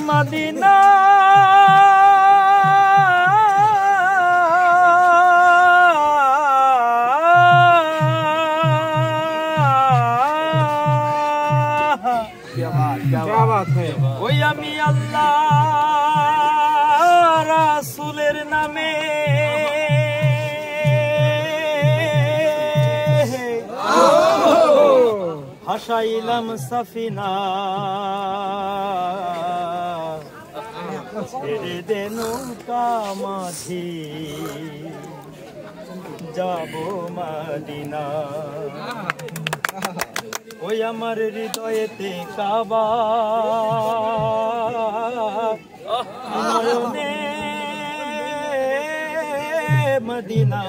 Medina ওই আমি আল্লাহ রাসূলের নামে ভাসাইলাম সাফিনা ছেড়ে দে নৌকা মাঝি যাব মদিনা ওই আমার হৃদয়েতে কাবা নয়নে মদিনা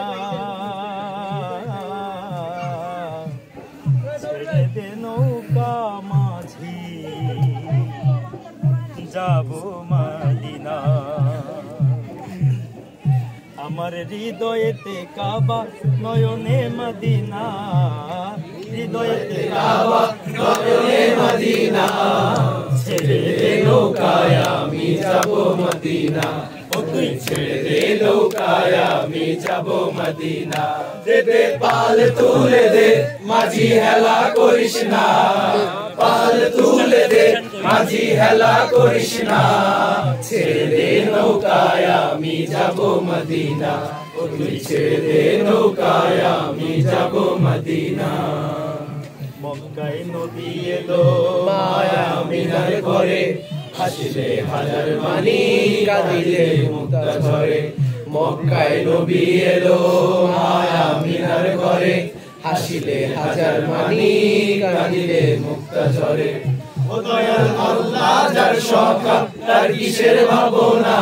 ছেড়ে দে নৌকা মাঝি যাব মদিনা আমার হৃদয়েতে কাবা নয়নে মদিনা হৃদয়েতে কাবা নয়নে মদিনা ছেড়ে দে নৌকায় আমি যাব মদিনা ও তুই ছেড়ে দে নৌকায় আমি যাব মদিনা দে দে পাল তুলে দে মাঝি হেলা করিস না পাল তুলে দে মাঝি হেলা করিস না ছেড়ে দে নৌকায় আমি যাব মদিনা ও তুই ছেড়ে দে নৌকায় আমি যাব মদিনা মক্কায় নবী এলো মায়া মিনার ঘরে হাসিলে হাজার মানি কাঁদিলে মুক্তা ঝরে মক্কায় নবী এলো মায়া মিনার ঘরে হাসিলে হাজার মানি কাঁদিলে মুক্তা ঝরে ও দয়াল আল্লাহ যার সখা তার কিসের ভাবনা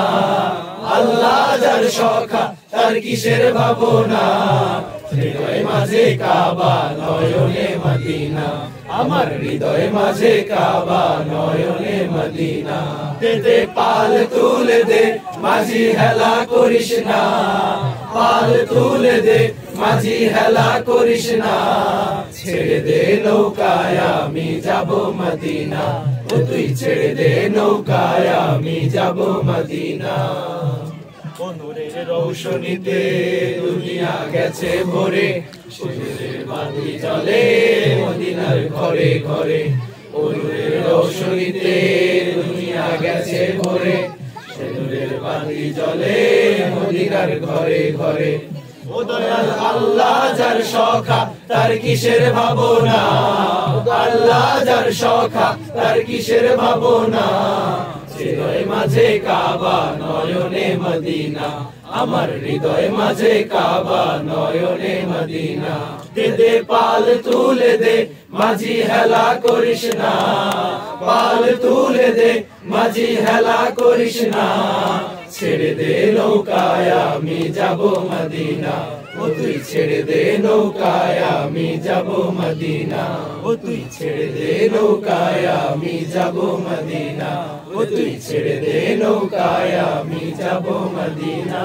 আল্লাহ যার সখা তার কিসের ভাবনা হৃদয় মাঝে কাবা নয়নে মদিনা আমার হৃদয় মাঝে কাবা নয়নে মদিনা দে দে পাল তুলে দে মাঝি হেলা করিস না পাল তুলে দে মাঝি হেলা করিস না ছেড়ে দে নৌকায় আমি যাব মদিনা ও তুই ছেড়ে দে নৌকায় আমি যাব মদিনা নূরের রৌশনীতে দুনিয়া গেছে ভরে সূর্যের বাতি জ্বলে মদিনার ঘরে ঘরে নূরের রৌশনীতে দুনিয়া গেছে ভরে নূরের বাতি জ্বলে মদিনার ঘরে ঘরে ও দয়াল আল্লাহ যার সখা তার কিসের ভাবনা আল্লাহ যার সখা তার কিসের ভাবনা হৃদয় মাঝে কাবা নয়নে মদিনা আমার হৃদয় মাঝে কাবা নয়নে মদিনা দে দে পাল তুলে দে মাঝি হেলা করিস না পাল তুলে দে মাঝি হেলা করিস না ছেড়ে দে নৌকায় আমি যাব মদিনা ও তুই ছেড়ে দে নৌকায় আমি যাব মদিনা ও তুই ছেড়ে দে নৌকায় আমি যাব মদিনা ও তুই ছেড়ে দে নৌকায় আমি যাব মদিনা।